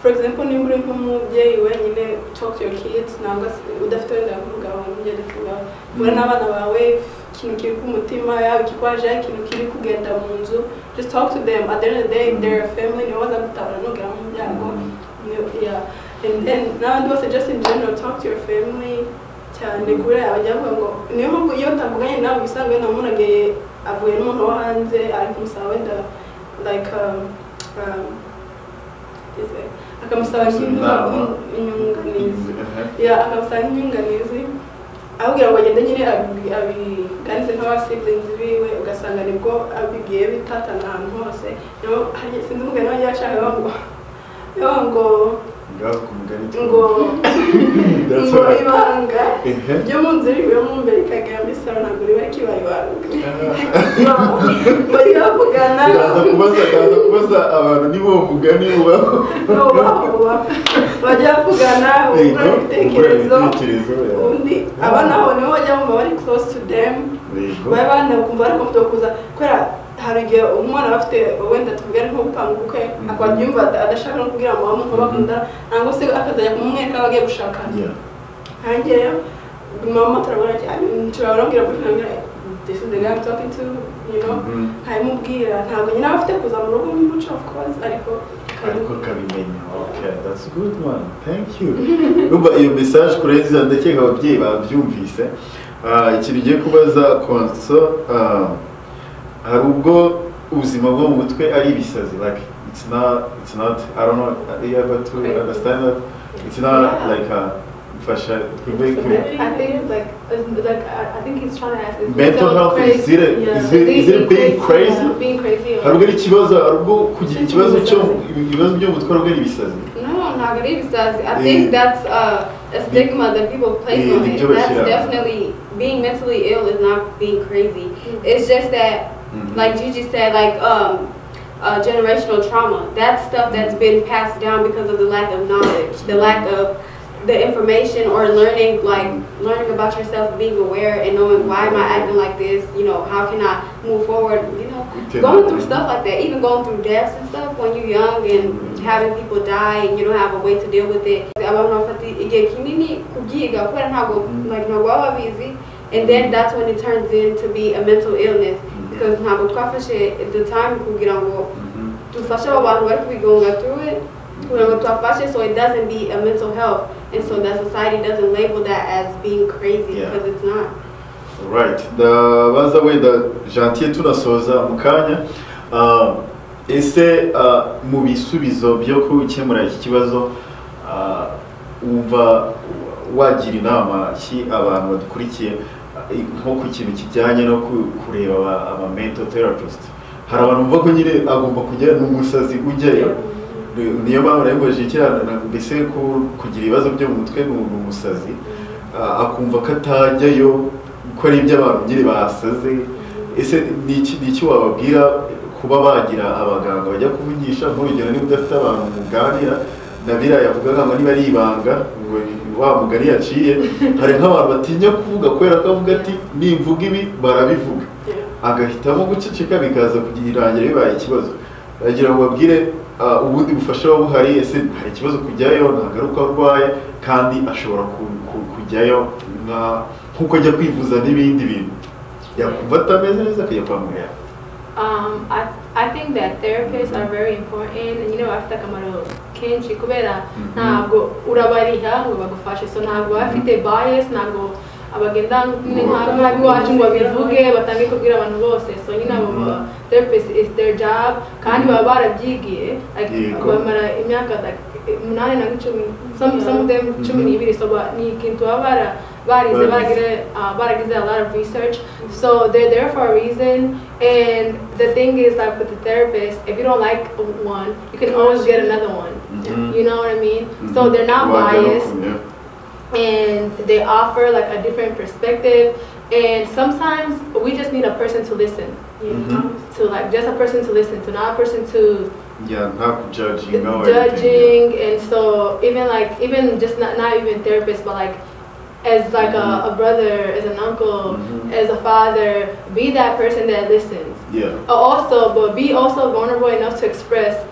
for example nimba uri nk'umubyeyi wenyine talk to your kids ntabwo udafite wenda nk'umugabo n'umugeni vuga n'abana bawe ikintu kiri ku mutima yawe ikikwaje ikintu kiri kugenda mu nzu just talk to them at the end of the day they're a family nibo bazagutabara nugera mu byago and then n'abandi bose just in general talk to your family cyane kubera abajya bavuga ngo niyo mpamvu iyo utavuganye nawe usanga wenda umuntu agiye avuye n'umuntu wo hanze ari kumusaba wenda like akamusaba inyunganizi akamusaba inyunganizi ahubwo ngo agende nyine abiganize nk'aba siblings biwe ugasanga nibwo abigiye bitatana ahantu hose sinzi umugani wanjye yashaka ngo ibanga ryo mu nzu riwe mu mbere ikagera muri salo ntabwo riba kibaye ibanga bari bavugana kubaza abantu nibo mugani ubaho bajya bavugana bungurana ibitekerezo ubundi abana aho nibo bajya bumva bari close to them baba banakumva bari comfortable kuza kubera hari igihe umwana bafite wenda tuvuga ari nko gupanga ubukwe akaba yumva adashaka no kubwira mama nko bakunda nangwa se akazajya kumwereka abagiye gushakana hanjye mama turabona cyane turababwira kuri ngira this is the guy I'm talking to you know hayimubwira ntabwo nyine afite kuza mu rugo much of course ariko kabimenya okay that's a good one thank you numva iyo message kurenza ndakeka ababyeyi babyumvise ikintu giye kubaza konso hari ubwo ubuzima bwo mu mutwe ari ibisazi like it's not I don't know are you able to understand that it's not like I think it's like I think he's trying to ask mental health is it being crazy hari ubwo ikibazo hari ubwo kugira ikibazo cyo ibibazo byo mu mutwe ari ibisazi no ntabwo ari ibisazi I think that's a stigma that people place on it that's definitely being mentally ill is not being crazy it's just that like Gigi said like generational trauma that's stuff that's been passed down because of the lack of knowledge the lack of the information or learning about yourself, being aware and knowing why am I acting like this, you know, how can I move forward, you know, going through stuff like that, even going through deaths and stuff when you're young and having people die and you don't have a way to deal with it. And then that's when it turns into be a mental illness because the time through it so it doesn't be a mental health and so that society doesn't label that as being crazy because it's not. Right. Baza wenda gentil tunasoza mukanya ese mu bisubizo byo gukemura iki kibazo umva wagira inama ki abantu badukurikiye nko ku kintu kijyanye no kureba aba mental therapist hari abantu bumva ko nyine agomba kujya n'umusazi ujyayo niyo mpamvu nayoboje cyane mbese kugira ibibazo byo mu mutwe n'umusazi akumva ko atajyayo ko ari iby'abantu nyine basaze ese ni iki wababwira kuba bagira abaganga bajya kuvugisha nk'urugero niba udafite abantu muganira na biriya yavugaga ngo niba ari ibanga ngo wa mugani yaciye hari nk'abantu batinya kuvuga kubera ko avuga ati nimvuga ibi barabivuga agahitamo guceceka bikaza kugirangira bibaye ikibazo agira ngo babwire ubundi bufasha buhari ese hari ikibazo kujyayo ntagaruka arwaye kandi ashobora kujyayo nkuko ajya kwivuza n'ibindi bintu yakumva atameze neza akajya kwa muganga. I think that therapists are very important and you know afite akamaro kenshi kubera ntabwo urabariha ngo bagufashe so ntabwo bafite bias ntabwo abagenda nk'abiwacu ngo babivuge batange kubwira abantu bose so nyine abo therapist is their job kandi baba barabyigiye bamara imyaka 8 na 10 some of them 12 so ni ikintu baba baragize a lot of research so they're there for a reason and the thing is like with the therapist if you don't like one you can always get another one you know what I mean so they're not biased and they offer like a different perspective and sometimes we just need a person to listen you know to like just a person to listen to not a person to not judging and so even just not even therapist but like as like a brother, as an uncle, as a father, be that person that listens. Yeah. But be also vulnerable enough to express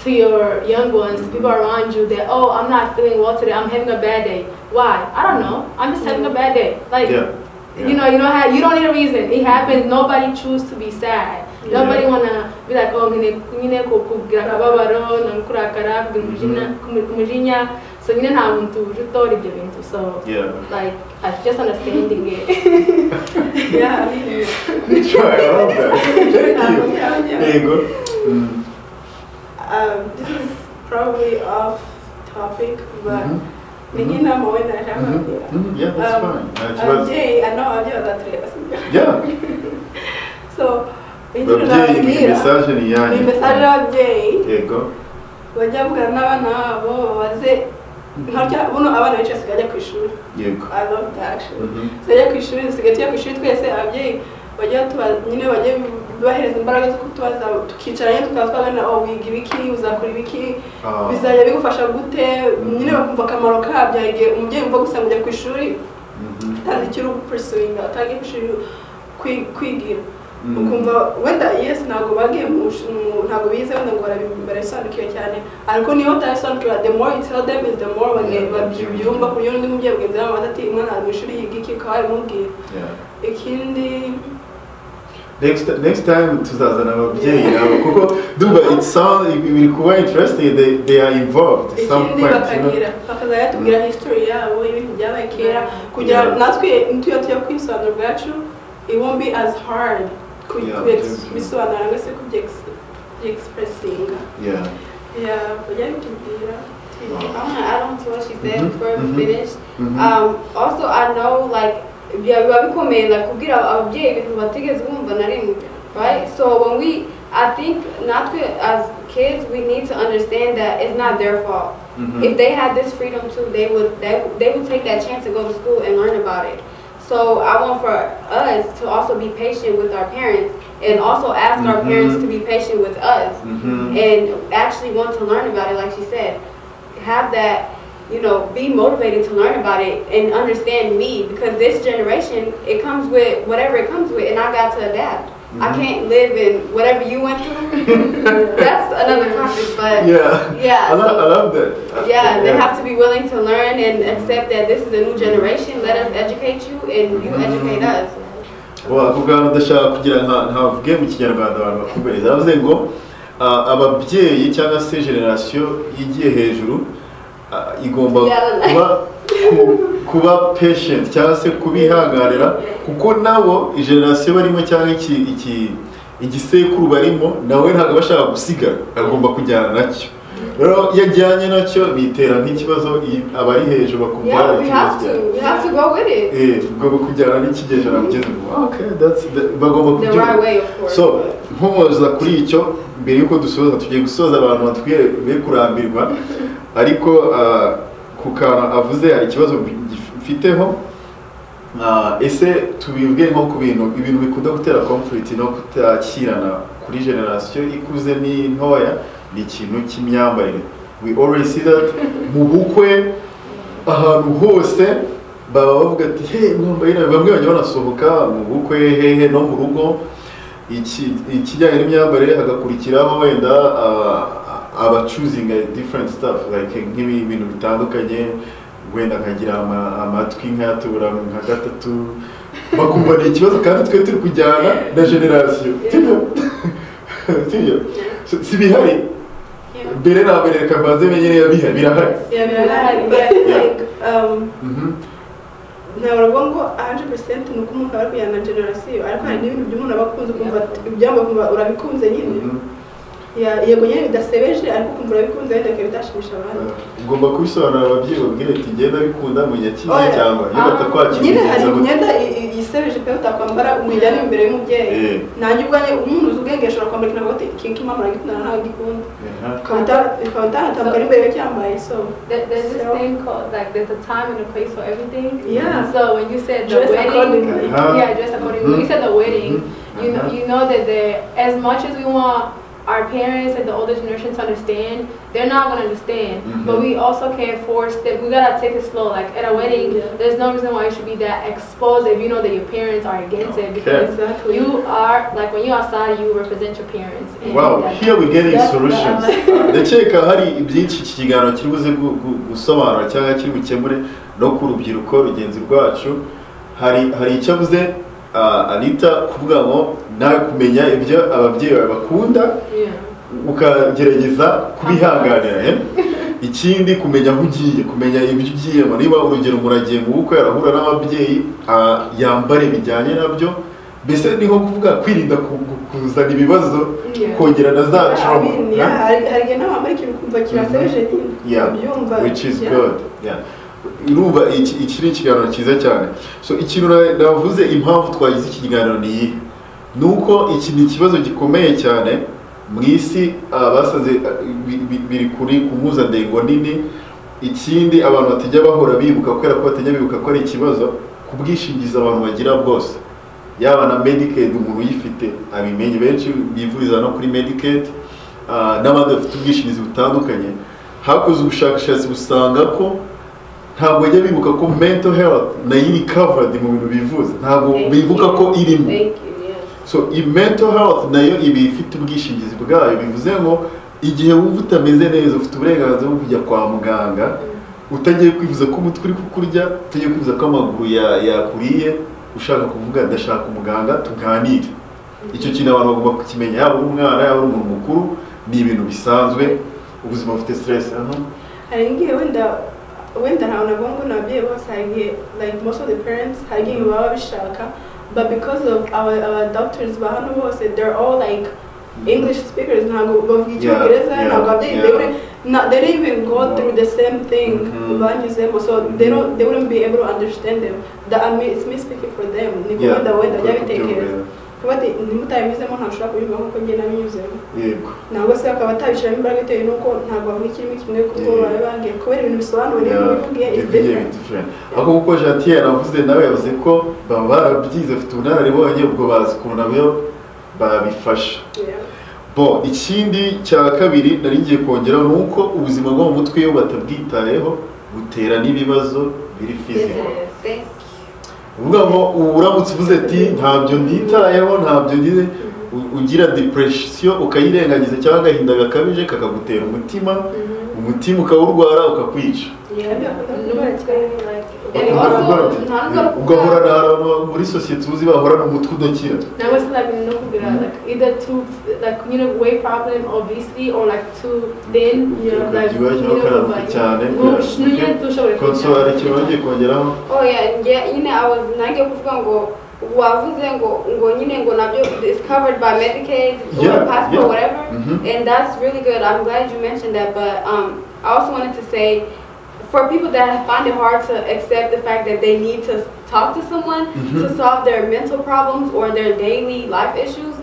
to your young ones, people around you, that, oh, I'm not feeling well today, I'm having a bad day. Why? I don't know. I'm just having a bad day. Like, you know, you don't need a reason. It happens. Nobody choose to be sad. Nobody wanna be like, oh, ngine kugira akababaro, nakurakara, kumujinya. So you know how to retor ibyo bintu. So like, just understanding it. Yeah, I mean, try. I love that. Thank you. There you go. This is probably off topic, but ningine amawe na shaka. Yeah, that's fine. Jay, I know audio that three. Yeah. So, babyeyi ni message ni yanyu. Ni message y'ababyeyi. Yego. Bajya bugana n'abana babo baze nkarya buno abana benshi basigaye ku ishuri. Yego. I love that actually. Bajya ku ishuri, basigaye ku ishuri twese ababyeyi bajya nyine bajye bahereza imbaraga zo kutubaza tukicaranye tukazwagana oh wiga ibiki uzakora ibiki bizajya bigufasha gute nyine bakumva akamaro kabyo igihe umubyeyi umva gusa ngo ujya ku ishuri utazi icyo uri pursuinga utagiye ku ishuri kwigira ukumva wenda yes ntabwo bagiye ntabwo bize wenda ngo barabisobanukiwe cyane ariko niyo utabisobanukiwe the more you tell them is the more babyumva ku buryo n'undi mubyeyi mugenzi wawe ati umwana ari mu ishuri yiga iki ukaba wabimubwira ikindi next time tuzazana ababyeyi nabo kuko duba it sound biri kuba interesting they are involved some point bakazajya tubwira history yabo ibintu byabaye kera kugira natwe nituyo tujya kwisobanura ubwacu it won't be as hard kubisobanura ngo se expressing bajya bitubwira. I want to add on to what she said before we finish. Also, I know like biba bikomeye like kugira ababyeyi ibintu batigeze bumva na rimwe, right? So when I think natwe as kids we need to understand that it's not their fault. If they had this freedom too, they would take that chance to go to school and learn about it. So I want for us to also be patient with our parents and also ask our parents to be patient with us and actually want to learn about it, like she said. Have that, you know, be motivated to learn about it and understand me, because this generation, it comes with whatever it comes with, and I got to adapt. I can't live in whatever you went through. That's another topic, but I love that. They have to be willing to learn and accept that this is a new generation. Let us educate you and you educate us. Kugana ndashaka kugira ntavuge mu kinyarwanda abantu bakumviriza bavuze ngo ababyeyi cyangwa se generation igiye hejuru igomba kuba patient cyangwa se kubihanganira kuko nabo generation barimo cyangwa igisekuru barimo nawe ntabwo bashaka gusigara agomba kujyana nacyo rero yajyanye nacyo bitera nk'ikibazo abari hejuru bakumva we have to go with it ugomba kujyana n'ikigeje namugeze bagomba kubyumva so nkomoza kuri icyo mbere yuko dusoza tugiye gusoza abantu batwiye be kurambirwa ariko ku kantu avuze hari ikibazo mfiteho ese tubivuge nko ku ibintu bikunda gutera conflict no kutakirana kuri generation ikuze ni ntoya ni ikintu cy'imyambarire. We always see that mu bukwe ahantu hose baba bavuga ati hey mwambarire bamwe bajya banasohoka mu bukwe hehe no mu rugo ikijyanye n'imyambarire hagakurikiraho wenda aba choosing a different stuff like nk'ibintu bitandukanye wenda nkagira amatwi nk'ayatura nka gatatu bakumva ni ikibazo kandi twe turi kujyana na generation sibyo si bihari mbere na mbere reka mbanze menye niba birahari ntabwo ngo 100% nuko umuntu aba kujyana na generation ariko hari n'ibintu by'umuntu aba akunze kumva ibyamba urabikunze nyine yego nyine bidasebeje ariko kumva urabikunze wenda bidashimisha abantu ugomba kubisobanura ababyeyi babwire ati ngenda bikunda mu nyakize cyangwa iyo batakwakira nyine hari imyenda isebeje pe utakwambara umujyana imbere y'umubyeyi nanjye ubwanye umuntu uzi ubwenge ashobora kwambara ikintu ati kinki mama nagikunda ntawe gikunda ukaba utahabwa imbere yo cyambaye so there's this thing called like there's a time and a place for everything. So when you said the dress wedding accordingly. Dress accordingly. When you said the wedding, you know that as much as we want our parents and the older generation to understand, they're not gonna understand. But we also can't force them. We gotta take it slow. Like at a wedding, there's no reason why you should be that exposed if you know that your parents are against it, because you are like when you're outside, you represent your parents. And wow, here we're getting solutions. Ndakeka hari ibyinshi iki kiganiro kiri buze gusobanura cyangwa kiri bukemure no ku rubyiruko rugenzi rwacu. Hari icyo avuze Anita kuvuga ngo nawe kumenya ibyo ababyeyi bawe bakunda ukagerageza kubihanganira. Ikindi kumenya aho ugiye, kumenya ibyo ugiyemo. Niba urugero muragiye mu bukwe arahura n'ababyeyi yambare bijyanye nabyo, mbese ni nko kuvuga kwirinda kuzana ibibazo, kongera na za trauma. Hari n'abambaye ikintu kumva kirasebeje byumva, which is good. Urumva iki ni ikiganiro cyiza cyane. So ikintu navuze impamvu twagize iki kiganiro ni iyi, nuko iki ni ikibazo gikomeye cyane mu isi basaze biri kuri kumuzandengo nini. Ikindi abantu batajya bahora bibuka kubera ko batajya bibuka ko ari ikibazo ku bwishingizi abantu bagira bwose, yaba na Medicaid umuntu uyifite abimenye. Benshi bivuriza no kuri Medicaid n'abandi bafite ubwishingizi butandukanye. Hakoze ubushakashatsi busanga ko ntabwo bajya bibuka ko mental health nayo iri covered mu bintu bivuza, ntabwo bibuka ko irimo. So mental health nayo ibi ifite ubwishingizi bwayo, bivuze ngo igihe wumva utameze neza ufite uburenganzira bwo kujya kwa muganga, utagiye kwivuza ko umutwe uri kukurya, utagiye kwivuza ko amaguru yakuriye, ushaka kuvuga ndashaka umuganga tuganire. Icyo kintu abantu bagomba kukimenya, yaba umwana yaba umuntu mukuru, ni ibintu bisanzwe. Ubuzima bufite stress hari igihe wenda ntawe nabongo nabyeyi bose, hari like most of the parents hari igihe baba bishaka, but because of our doctors ba hano bose, they're all like English speakers, ntabwo bavuga icyongereza, ntabwo ababyeyi they don't even go through the same thing banyuzemo, so they wouldn't be able to understand them. It's me speaking for them. Niko wenda byabitekereza kuba ati nimutayimizemo ntashobora kubivuga nkuko njye nabinyuzemo. Yego, ntabwo se akaba atabishiramo imbaraga bitewe nuko ntabwo bavuga ikirimo kimwe kuko bari bagiye kubera ibintu bisobanuye bivugiye is different. Ako kuko Jantier navuze nawe yavuze ko baba barabyize, afite ubunararibonye, ubwo bazi ukuntu nabyo babifasha. Bo ikindi cya kabiri nari ngiye kongeraho ni uko ubuzima bwo mu mutwe iyo batabwitayeho butera n'ibibazo biri physical. Uvuga ngo uramutse uvuze ati ntabyo nitayeho, ntabyo ngize, ugira depression ukayirengagiza cyangwa agahinda gakabije kakagutera umutima ukawurwara ukakwica. ugahorana abantu muri sosiyete uzi bahorana umutwe udakira. Now it's like no like either too like weight problem, obesity, or like too thin. Like cyane. Konsora kibagiye kongeraho. Oh yeah, I was nage kuvuga ngo wavuze ngo nyine ngo nabyo is covered by Medicaid or passport whatever, and that's really good. I'm glad you mentioned that, but I also wanted to say, for people that find it hard to accept the fact that they need to talk to someone to solve their mental problems or their daily life issues,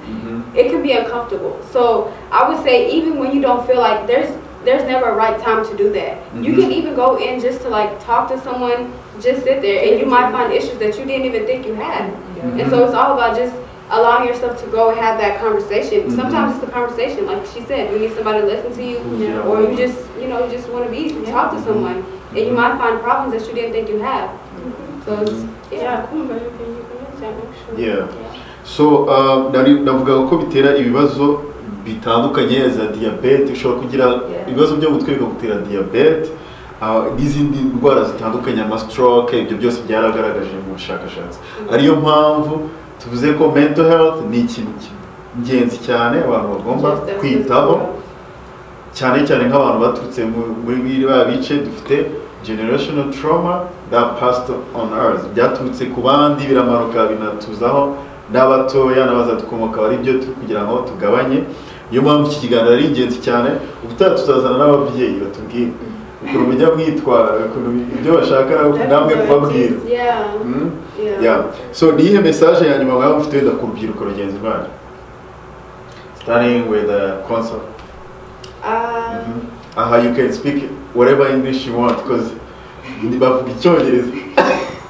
it can be uncomfortable. So I would say even when you don't feel like there's never a right time to do that. You can even go in just to like talk to someone, just sit there, and you might find issues that you didn't even think you had. And so it's all about just allowing yourself to go and have that conversation. Sometimes it's a conversation, like she said, you need somebody to listen to you, or you just just want to talk to someone, and you might find problems that you didn't think you have. So so navuga ko bitera ibibazo bitandukanye za diabete, ushobora kugira ibibazo byo gutwe bikagutera diabete, n'izindi ndwara zitandukanye, ama stroke, ibyo byose byaragaragaje mu bushakashatsi. Ariyo mpamvu tuvuze ko mental health ni ikintu cy'ingenzi cyane abantu bagomba kwitaho, cyane nk'abantu baturutse muri biriya bice dufite generational trauma that passed on earth, byaturutse ku bandi biramanuka binatuzaho n'abatoya n'abazadukomoka, ari byo turi kugira ngo tugabanye. Iyo mpamvu iki kiganiro ari ingenzi cyane. Ubutaha tuzazana n'ababyeyi batubwire ukuntu mujya mwitwara, ukuntu ibyo bashaka namwe kubabwira. So nihe message ya nyuma mwaba mufite wenda ku rubyiruko rugenzi rwanyu, starting with the concert? You can speak whatever English you want because bavuga icyongereza.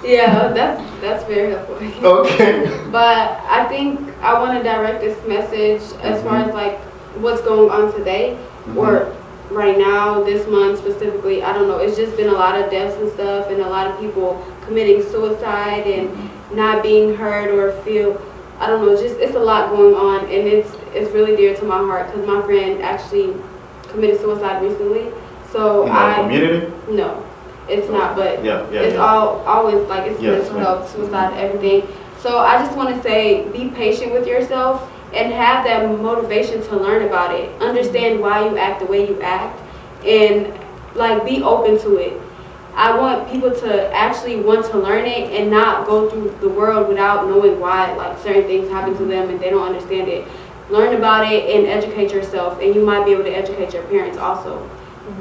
Yeah, that's very helpful. Okay. But I think I want to direct this message as far as like what's going on today or right now, this month specifically, I don't know. It's just been a lot of deaths and stuff, and a lot of people committing suicide and not being heard or feel, I don't know, it's a lot going on, and it's really dear to my heart because my friend actually committed suicide recently. So in our community? No, it's not, but it's always like it's mental health, suicide, everything. So I just want to say, be patient with yourself and have that motivation to learn about it. Understand why you act the way you act, and like be open to it. I want people to actually want to learn it and not go through the world without knowing why like certain things happen to them and they don't understand it. Learn about it and educate yourself, and you might be able to educate your parents also,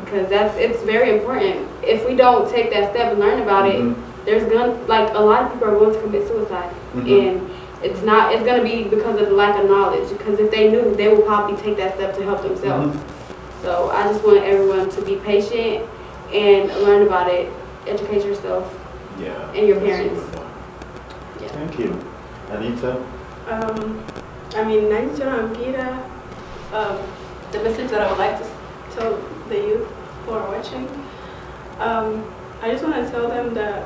because it's very important. If we don't take that step and learn about it, there's like a lot of people are going to commit suicide, and it's going to be because of the lack of knowledge, because if they knew, they would probably take that step to help themselves. So I just want everyone to be patient and learn about it, educate yourself and your parents. Thank you. Anita? I mean, the message that I would like to tell the youth who are watching, I just want to tell them that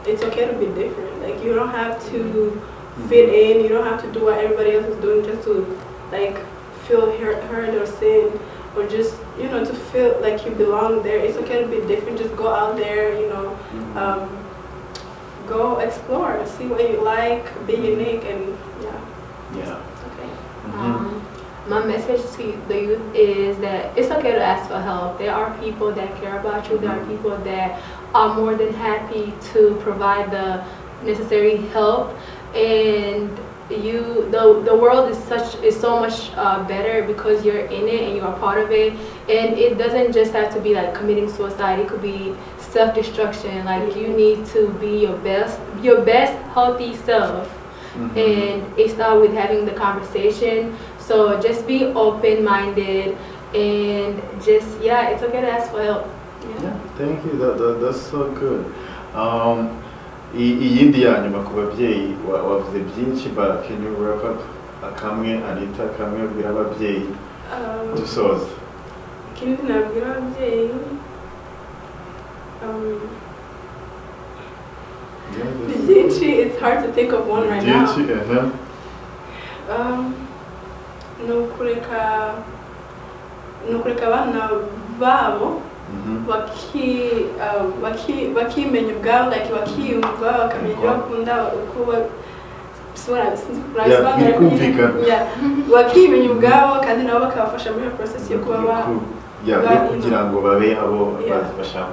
it's okay to be different. Like, you don't have to fit in, you don't have to do what everybody else is doing just to like feel heard or seen, or just, you know, to feel like you belong there. It's okay to be different. Just go out there, you know, go explore, see what you like, be unique, and it's okay. My message to the youth is that it's okay to ask for help. There are people that care about you. There are people that are more than happy to provide the necessary help, and the world is so much better because you're in it and you are part of it. And it doesn't just have to be like committing suicide. It could be self-destruction. Like, you need to be your best healthy self. And it starts with having the conversation. So just be open-minded, and just it's okay to ask for help. Thank you. That's so good. Iyindi ya nyuma ku babyeyi wavuze byinshi, but can you wrap up akamwe, Anita, kamwe ubwira ababyeyi dusoza? Ikindi nabwira ababyeyi, it's hard to think of one right now. Nukureka abana babo bakimenya ubwabo, like bakiyumva, bakamenya ibyo bakunda, uko bakimenya ubwabo, kandi nabo bakabafasha muri iyo process yo kuba kugira ngo babe abo bashaka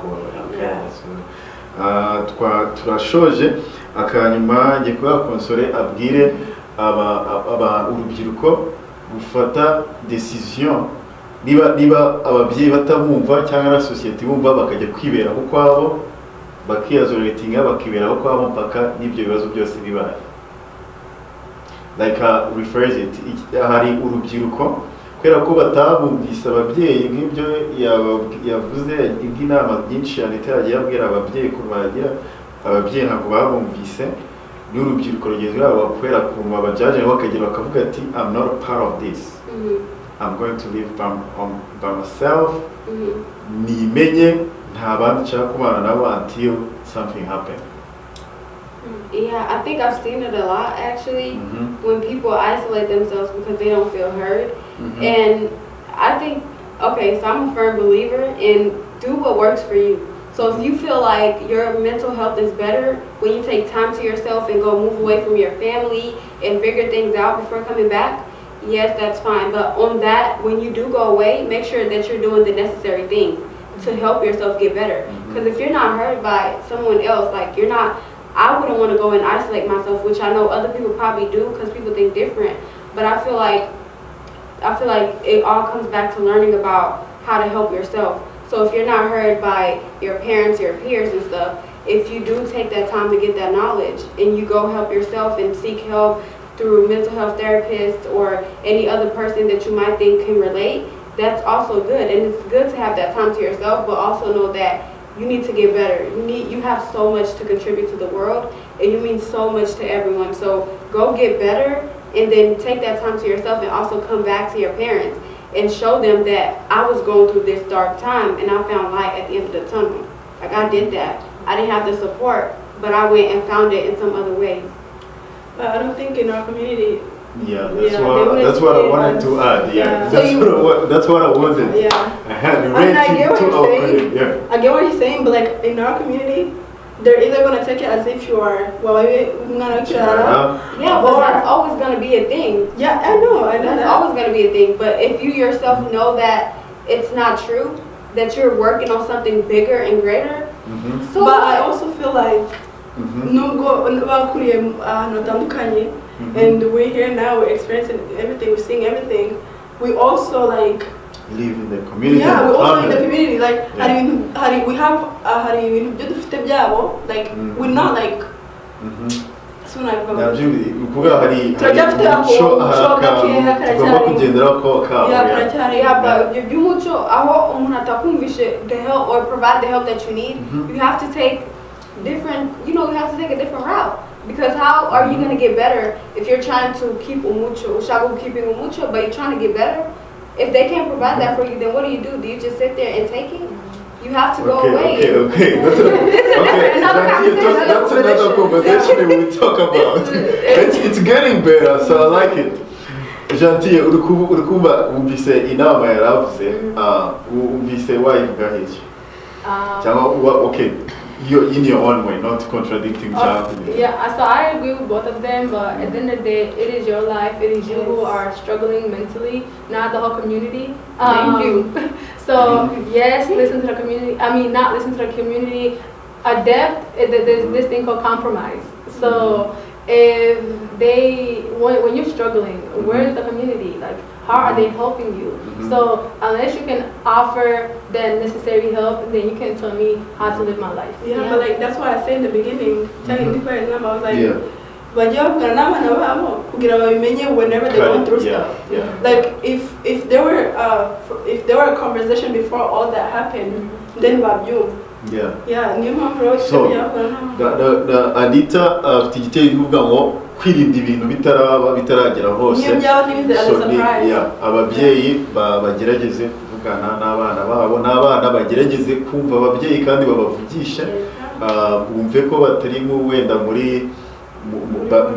kuba. Turashoje. Akanyuma ngiye kuba konsole abwire urubyiruko gufata decision, niba ababyeyi batabumva cyangwa na society bumva, bakajya kwibera ukwabo, bakiyazolatinga, bakibera ukwabo mpaka n'ibyo bibazo byose bibaye. Like refers it, hari urubyiruko kubera ko batabumvise ababyeyi nk'ibyo yavuze, inama nyinshi Anita yagiye abwira ababyeyi ko bagira ababyeyi ntabwo babumvise, n'urubyiruko rugezweho bakwera kumva bajaje bakagira bakavuga ati I'm not a part of this. I'm going to live by myself. Nimenye nta bandi nshaka kubana nabo until something happens. Yeah, I think I've seen it a lot actually, when people isolate themselves because they don't feel heard. And I think, okay, so I'm a firm believer in do what works for you. So if you feel like your mental health is better when you take time to yourself and go move away from your family and figure things out before coming back, yes, that's fine. But on that, when you do go away, make sure that you're doing the necessary things to help yourself get better. Because if you're not heard by someone else, like I wouldn't want to go and isolate myself, which I know other people probably do because people think different. But I feel like it all comes back to learning about how to help yourself. So if you're not heard by your parents, your peers and stuff, if you do take that time to get that knowledge and you go help yourself and seek help through mental health therapists or any other person that you might think can relate, that's also good. And it's good to have that time to yourself, but also know that you need to get better. You have so much to contribute to the world, and you mean so much to everyone. So go get better, and then take that time to yourself and also come back to your parents and show them that I was going through this dark time and I found light at the end of the tunnel. Like I did that. I didn't have the support, but I went and found it in some other ways. But I don't think in our community. Yeah, that's what I wanted to add. Yeah, that's what I wanted. Yeah, I had I mean, I get what to you're saying. Yeah, I get what you're saying, but like in our community, they're either gonna take it as if you are yeah, but that's always gonna be a thing. Yeah, I know That's always gonna be a thing. But if you yourself know that it's not true, that you're working on something bigger and greater. So but I also feel like nubwo bakuriye ahantu hatandukanye and we're here now, we're experiencing everything, we're seeing everything, we also like live in the community. Yeah, we're also in the community. Like, we have like we're not like. Soon I forgot. Yeah, but if you want the help or provide the help that you need, you have to take different. You know, you have to take a different route. Because how are you gonna get better if you're trying to keep keeping umucho, but you're trying to get better? If they can't provide that for you, then what do? Do you just sit there and take it? You have to go away. Okay. That's another conversation we'll talk about. It's getting better, so I like it. Gentil, urukumba umvise inama yaravuze, umvise wayivuga iki? Cyangwa okay. You're in your own way, not contradicting Yeah, so I agree with both of them, but at the end of the day, it is your life, it is you who are struggling mentally, not the whole community. Thank you. So, yes, listen to the community, not listen to the community, adapt, there's this thing called compromise. So, if when you're struggling, where is the community? Like, how are they helping you? So unless you can offer the necessary help, then you can tell me how to live my life. Yeah, but like that's why I said in the beginning, telling the person, I was like, but you're whenever they're going through stuff. Like if there were a conversation before all that happened, then you. So the Anita afite igitero ivuga ngo kwirinda ibintu bitaragera hose. Ababyeyi bagerageze kuvugana n'abana babo, n'abana bagerageze kumva ababyeyi kandi babavugisha, bumve ko batari mu wenda muri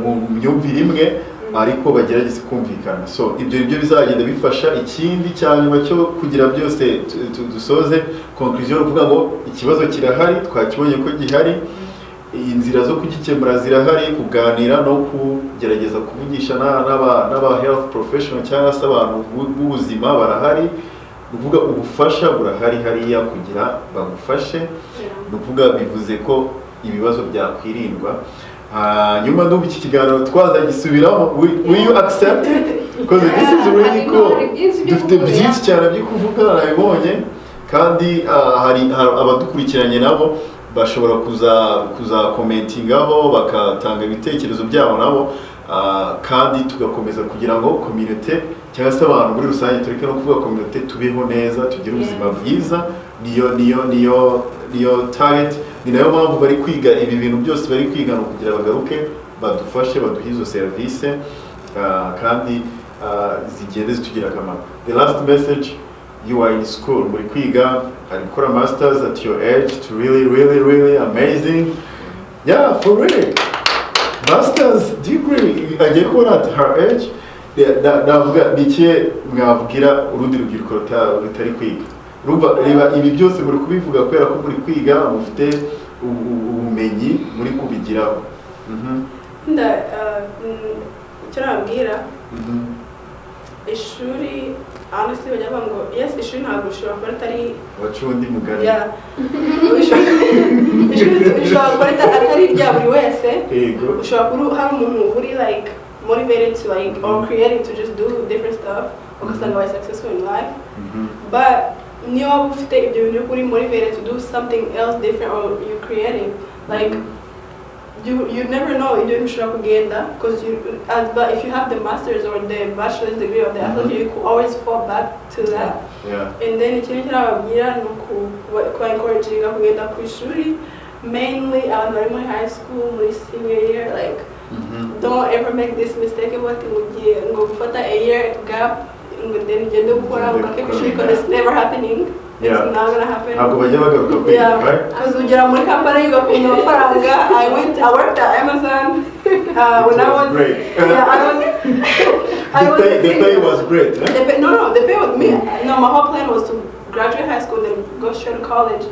mu myumvire imwe, ariko bagerageze kumvikana. So ibyo bizagenda bifasha. Ikindi cyanyuma cyo kugira byose dusoze conclusion uvuga ngo ikibazo kirahari, twakibonye ko gihari, inzira zo kugikemura zirahari, kuganira no kugerageza kuvugisha n'aba health professional cyangwa se abantu b'ubuzima barahari, uvuga ubufasha burahari hariya kugira bagufashe, uvuga bivuze ko ibibazo byakwirindwa. Nyuma ndumva iki kiganiro twazagisubiramo. Will you accept it? Because this is really cool. Dufite byinshi cyane byo kuvuga, nabibonye, kandi hari abadukurikiranye nabo bashobora kuza commentingaho, bakatanga ibitekerezo byabo nabo, kandi tugakomeza kugira ngo community cyangwa se abantu muri rusange tureke no kuvuga community tubeho neza, tugire ubuzima bwiza. Niyo target. Ni nayo mpamvu bari kwiga ibi bintu byose, bari kwiga no kugira bagaruke badufashe, baduhe izo service kandi zigende zitugira akamaro. The last message: you are in school, muri kwiga, ari gukora masters at your age. It's really amazing. Yeah, for real. Masters degree agiye kubona at her age. Navuga nike mwabwira urundi rubyiruko rutari kwiga. Reba ibi byose muri kubivuga kubera ko muri kwiga, mufite ubumenyi muri kubigiraho. Icyo nabwira ishuri, honestly bajya bavuga ngo yes, ishuri ntabwo ushobora kuba atari wacundi mugari. Ishuri ushobora kuba atari irya buri wese. Ushobora kuba hari umuntu uri like motivated to like or creating to just do different stuff, ugasanga wabaye successful in life. But niyo waba ufite ibyo bintu uri motivated to do something else different or you creative, like you never know ibyo bintu ushobora kugenda, because but if you have the masters or the bachelor's degree or the you could always fall back to that. And then ikintu kirababwira ni ku encouraging kugenda ku ishuri, mainly abantu bari muri high school muri senior year, like don't ever make this mistake ngo gufata a year gap then ugende gukora ugake kwishuri because it's never happening. Yeah. It's not gonna happen. ntabwo bajya bagaruka kuri right Because ugera muri company ugakunda amafaranga. I worked at Amazon when I was great. The pay was great. Eh? The pay with me. No, my whole plan was to graduate high school then go straight to college.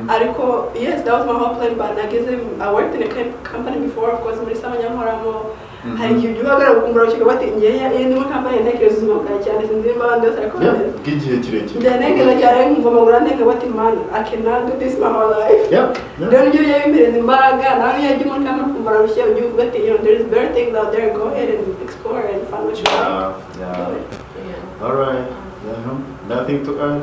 Ariko, yes, that was my whole plan, but I worked in a company before, of course, muri sama nyamoramo. Hari igihe uhagarara gukumbura ukiga bati ngiye ndimo company ntekereza ubuzima bwawe cyane sinzi imba ndose ariko bw'igihe kirekire ndanekeza cyane nkumva amaguru anteka bati man I cannot do this my whole life. Rero nibyo byabimpereza imbaraga nawe iyo ugiye muri company ukumva ararushye ugiye uvuga ati there is better things out there, go ahead and explore and find what you like. All right. Nothing to add?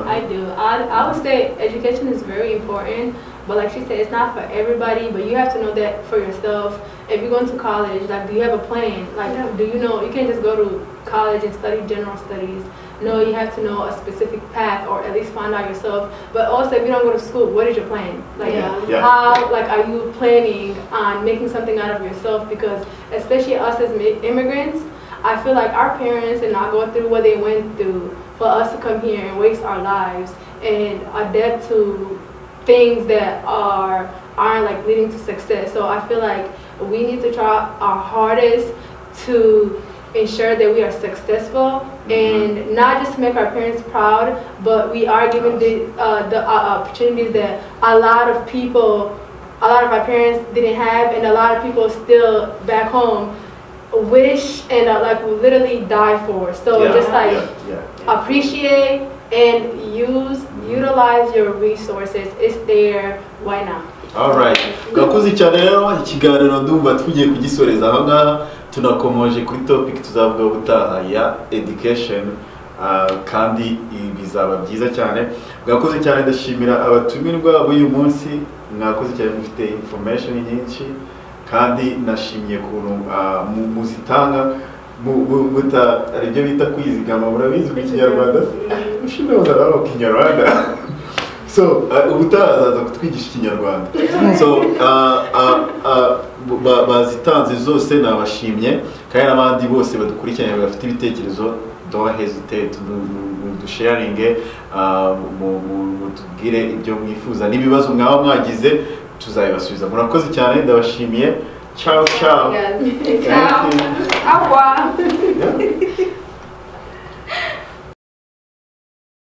I do. I would say education is very important, but like she said, it's not for everybody, but you have to know that for yourself. If you're going to college, like, do you have a plan? Like, do you know, you can't just go to college and study general studies. No, you have to know a specific path, or at least find out yourself. But also, if you don't go to school, what is your plan? Like, how, like, are you planning on making something out of yourself? Because especially us as immigrants, I feel like our parents and not go through what they went through for us to come here and waste our lives and adapt to things that aren't like leading to success. So I feel like we need to try our hardest to ensure that we are successful and not just make our parents proud, but we are given the opportunities that a lot of our parents didn't have, and a lot of people still back home wish and like will literally die for. So just like appreciate and utilize your resources. It's there. Why not? Alright. Gakoze cyane rero ikiganiro ndumva tugiye kugisoreza aha ngaha tunakomoje kuri topic tuzavuga ubutaha ya education kandi bizaba byiza cyane. Gakoze cyane ndashimira abatumirwa b'uyu munsi, mwakoze cyane mufite information nyinshi kandi nashimye kuntu muzitanga ari byo bita kwizigama murabizi mu Kinyarwanda ushimye bazara mu Kinyarwanda so ubutazaza kutwigisha Ikinyarwanda so bazitanze zose nabashimye kandi n'abandi bose badukurikiranye bafite ibitekerezo don't hesitate to sharing mutubwire ibyo mwifuza n'ibibazo mwaba mwagize tuzabibasubiza. Murakoze cyane ndabashimiye. Ciao ciao. Ciao. Au revoir.